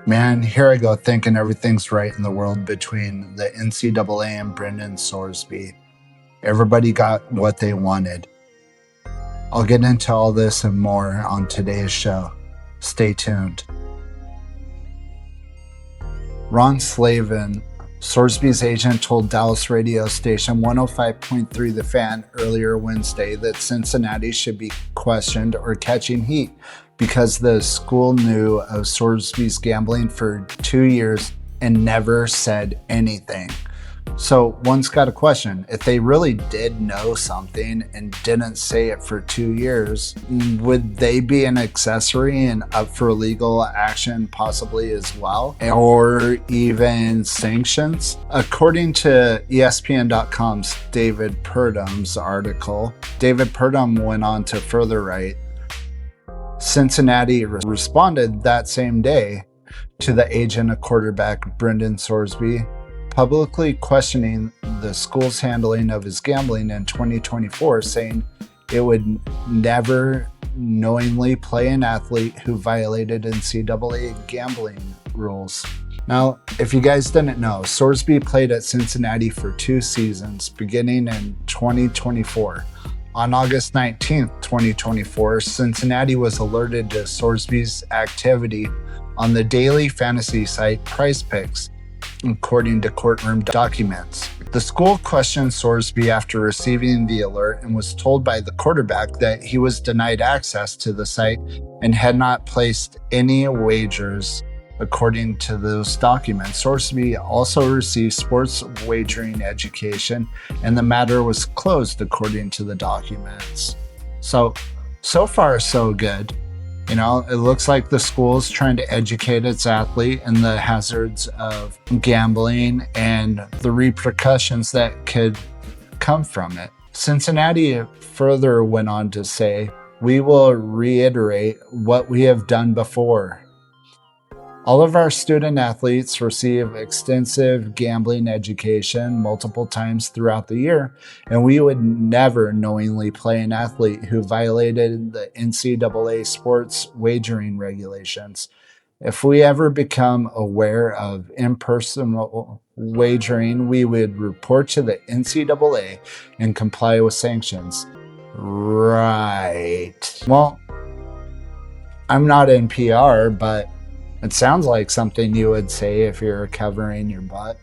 Man, here I go thinking everything's right in the world between the NCAA and Brendan Sorsby. Everybody got what they wanted. I'll get into all this and more on today's show. Stay tuned. Ron Slavin, Sorsby's agent, told Dallas radio station 105.3 The Fan earlier Wednesday that Cincinnati should be questioned or catching heat because the school knew of Sorsby's gambling for 2 years and never said anything. So one's got a question. If they really did know something and didn't say it for 2 years, would they be an accessory and up for legal action possibly as well? Or even sanctions? According to ESPN.com's David Purdum's article, David Purdum went on to further write, Cincinnati responded that same day to the agent of quarterback Brendan Sorsby, publicly questioning the school's handling of his gambling in 2024, saying it would never knowingly play an athlete who violated NCAA gambling rules. Now, if you guys didn't know, Sorsby played at Cincinnati for 2 seasons, beginning in 2024. On August 19th, 2024, Cincinnati was alerted to Sorsby's activity on the daily fantasy site Prize Picks, according to courtroom documents. The school questioned Sorsby after receiving the alert and was told by the quarterback that he was denied access to the site and had not placed any wagers. According to those documents, Sorsby also received sports wagering education, and the matter was closed according to the documents. So far, so good. You know, it looks like the school is trying to educate its athlete in the hazards of gambling and the repercussions that could come from it. Cincinnati further went on to say, "We will reiterate what we have done before. All of our student athletes receive extensive gambling education multiple times throughout the year, and we would never knowingly play an athlete who violated the NCAA sports wagering regulations. If we ever become aware of impersonal wagering, we would report to the NCAA and comply with sanctions." Right. Well, I'm not in PR, but it sounds like something you would say if you're covering your butt.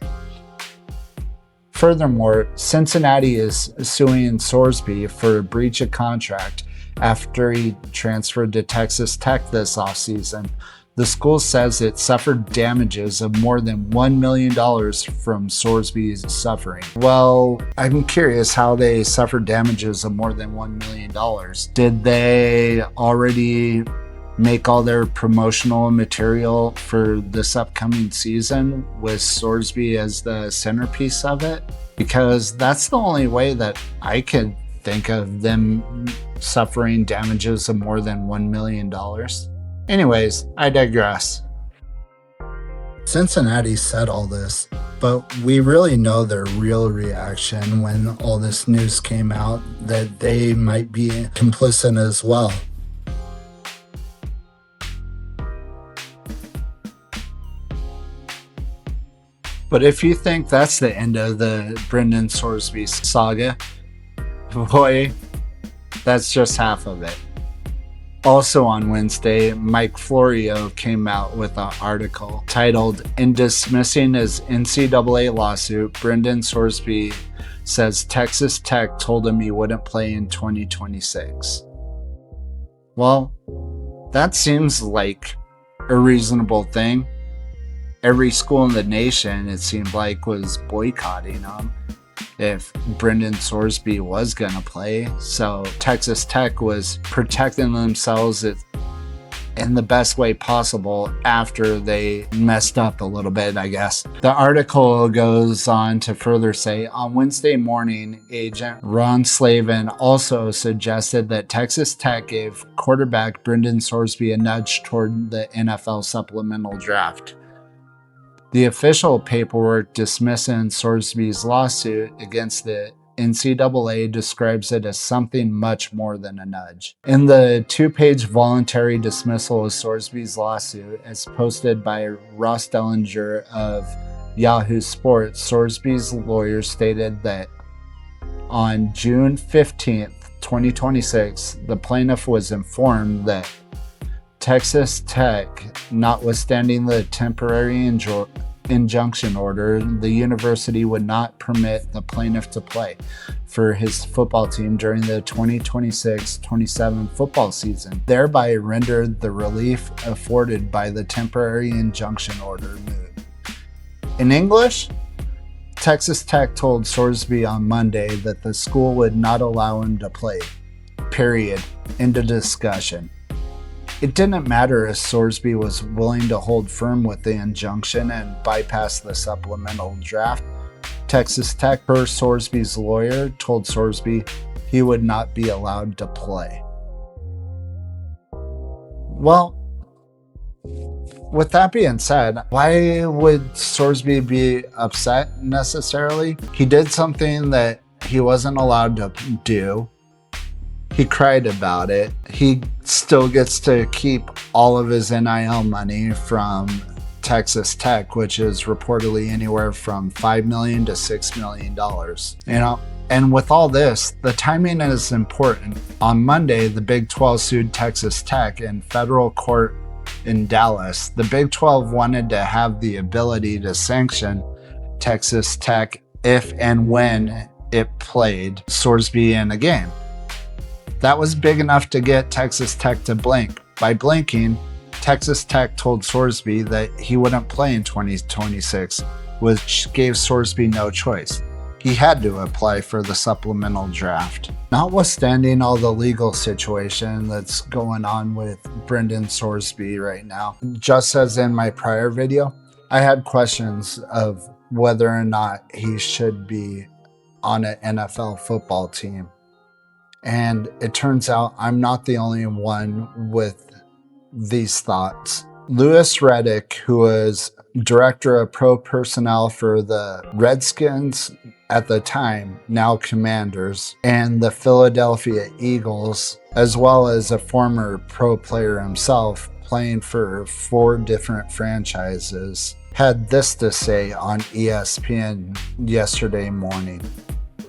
Furthermore, Cincinnati is suing Sorsby for a breach of contract after he transferred to Texas Tech this offseason. The school says it suffered damages of more than $1 million from Sorsby's suffering. Well, I'm curious how they suffered damages of more than $1 million. Did they already make all their promotional material for this upcoming season with Sorsby as the centerpiece of it? Because that's the only way that I could think of them suffering damages of more than $1 million. Anyways, I digress. Cincinnati said all this, but we really know their real reaction when all this news came out that they might be complicit as well. But if you think that's the end of the Brendan Sorsby saga, boy, that's just half of it. Also on Wednesday, Mike Florio came out with an article titled, "In Dismissing His NCAA Lawsuit, Brendan Sorsby Says Texas Tech Told Him He Wouldn't Play in 2026. Well, that seems like a reasonable thing. Every school in the nation, it seemed like, was boycotting him if Brendan Sorsby was going to play. So Texas Tech was protecting themselves in the best way possible after they messed up a little bit, I guess. The article goes on to further say, on Wednesday morning, agent Ron Slavin also suggested that Texas Tech gave quarterback Brendan Sorsby a nudge toward the NFL supplemental draft. The official paperwork dismissing Sorsby's lawsuit against the NCAA describes it as something much more than a nudge. In the 2-page voluntary dismissal of Sorsby's lawsuit, as posted by Ross Dellinger of Yahoo Sports, Sorsby's lawyers stated that on June 15th, 2026, the plaintiff was informed that Texas Tech, notwithstanding the temporary injunction order, the university would not permit the plaintiff to play for his football team during the 2026-27 football season, thereby rendered the relief afforded by the temporary injunction order moot. In English, Texas Tech told Sorsby on Monday that the school would not allow him to play. Period. End of discussion. It didn't matter if Sorsby was willing to hold firm with the injunction and bypass the supplemental draft. Texas Tech, per Sorsby's lawyer, told Sorsby he would not be allowed to play. Well, with that being said, why would Sorsby be upset necessarily? He did something that he wasn't allowed to do. He cried about it. He still gets to keep all of his NIL money from Texas Tech, which is reportedly anywhere from $5 million to $6 million. And with all this, the timing is important. On Monday, the Big 12 sued Texas Tech in federal court in Dallas. The Big 12 wanted to have the ability to sanction Texas Tech if and when it played Sorsby in a game. That was big enough to get Texas Tech to blink. By blinking, Texas Tech told Sorsby that he wouldn't play in 2026, which gave Sorsby no choice. He had to apply for the supplemental draft. Notwithstanding all the legal situation that's going on with Brendan Sorsby right now, just as in my prior video, I had questions of whether or not he should be on an NFL football team. And it turns out I'm not the only one with these thoughts. Louis Riddick, who was director of pro personnel for the Redskins at the time, now Commanders, and the Philadelphia Eagles, as well as a former pro player himself playing for 4 different franchises, had this to say on ESPN yesterday morning.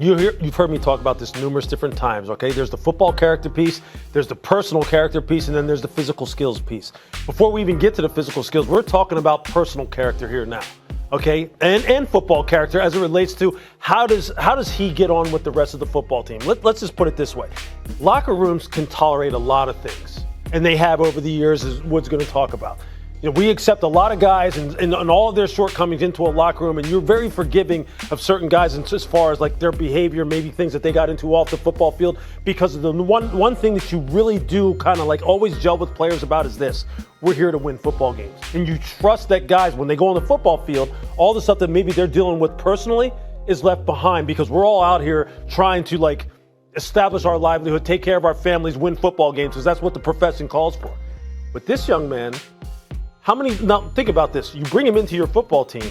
You've heard me talk about this numerous different times, okay? There's the football character piece, there's the personal character piece, and then there's the physical skills piece. Before we even get to the physical skills, we're talking about personal character here now, okay? And football character as it relates to how does he get on with the rest of the football team? Let's just put it this way. Locker rooms can tolerate a lot of things, and they have over the years, as Wood's going to talk about. You know, we accept a lot of guys and all of their shortcomings into a locker room, and you're very forgiving of certain guys as far as like their behavior, maybe things that they got into off the football field, because of the one thing that you really do kind of like always gel with players about is this: we're here to win football games. And you trust that guys, when they go on the football field, all the stuff that maybe they're dealing with personally is left behind, because we're all out here trying to like establish our livelihood, take care of our families, win football games, because that's what the profession calls for. With this young man, now think about this. You bring him into your football team.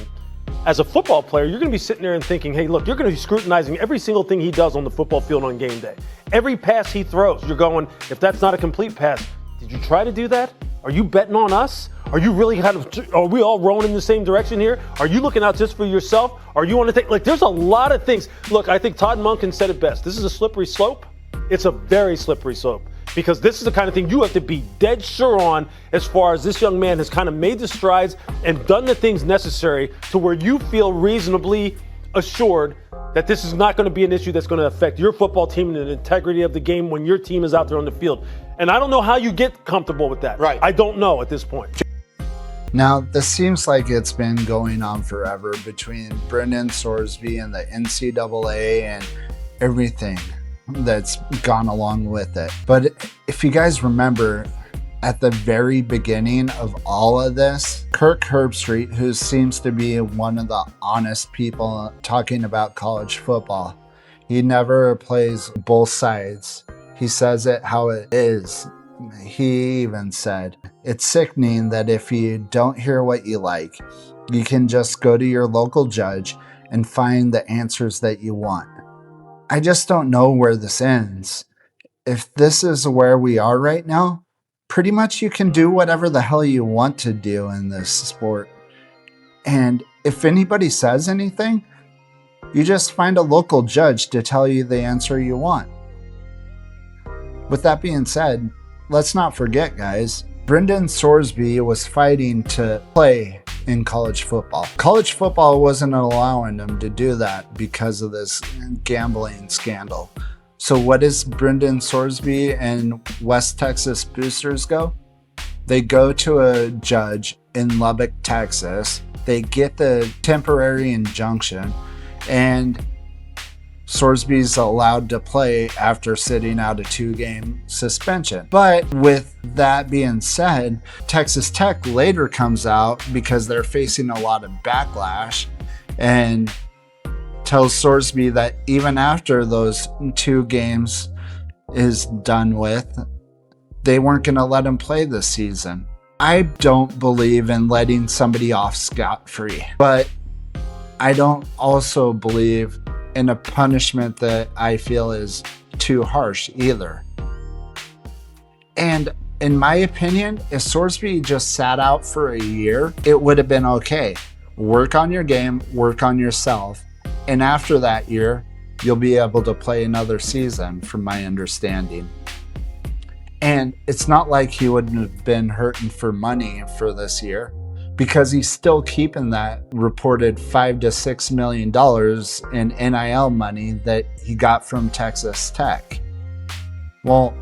As a football player, you're going to be sitting there and thinking, hey, look, you're going to be scrutinizing every single thing he does on the football field on game day. Every pass he throws, you're going, if that's not a complete pass, did you try to do that? Are you betting on us? Are you really are we all rowing in the same direction here? Are you looking out just for yourself? Are you on to take, like, there's a lot of things. Look, I think Todd Monken said it best. This is a slippery slope. It's a very slippery slope. Because this is the kind of thing you have to be dead sure on, as far as this young man has kind of made the strides and done the things necessary to where you feel reasonably assured that this is not going to be an issue that's going to affect your football team and the integrity of the game when your team is out there on the field. And I don't know how you get comfortable with that. Right. I don't know at this point. Now, this seems like it's been going on forever between Brendan Sorsby and the NCAA and everything that's gone along with it. But if you guys remember, at the very beginning of all of this, Kirk Herbstreit, who seems to be one of the honest people talking about college football, he never plays both sides. He says it how it is. He even said, it's sickening that if you don't hear what you like, you can just go to your local judge and find the answers that you want. I just don't know where this ends. If this is where we are right now, pretty much you can do whatever the hell you want to do in this sport. And if anybody says anything, you just find a local judge to tell you the answer you want. With that being said, let's not forget, guys, Brendan Sorsby was fighting to play in college football. College football wasn't allowing him to do that because of this gambling scandal. So what does Brendan Sorsby and West Texas Boosters go? They go to a judge in Lubbock, Texas. They get the temporary injunction, and Sorsby's allowed to play after sitting out a 2-game suspension. But with that being said, Texas Tech later comes out because they're facing a lot of backlash and tells Sorsby that even after those 2 games is done with, they weren't going to let him play this season. I don't believe in letting somebody off scot-free, but I don't also believe in a punishment that I feel is too harsh either. And in my opinion, if Sorsby just sat out for a year, it would have been okay. Work on your game, work on yourself, and after that year, you'll be able to play another season, from my understanding. And it's not like he wouldn't have been hurting for money for this year, because he's still keeping that reported $5 to $6 million in NIL money that he got from Texas Tech. Well,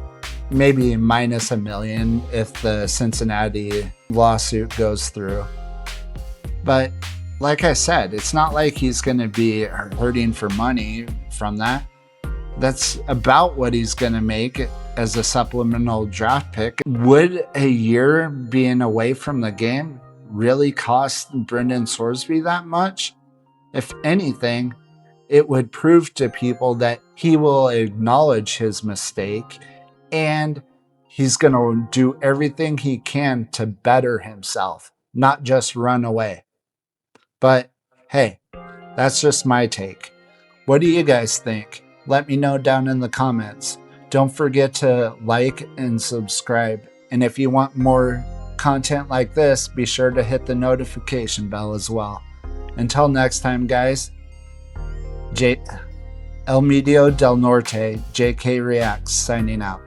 maybe minus $1 million if the Cincinnati lawsuit goes through. But like I said, it's not like he's going to be hurting for money from that. That's about what he's going to make as a supplemental draft pick. Would a year being away from the game really cost Brendan Sorsby that much? If anything, it would prove to people that he will acknowledge his mistake and he's going to do everything he can to better himself, not just run away. But hey, that's just my take. What do you guys think? Let me know down in the comments. Don't forget to like and subscribe. And if you want more content like this, be sure to hit the notification bell as well. Until next time, guys, El Medio del Norte, JK Reacts, signing out.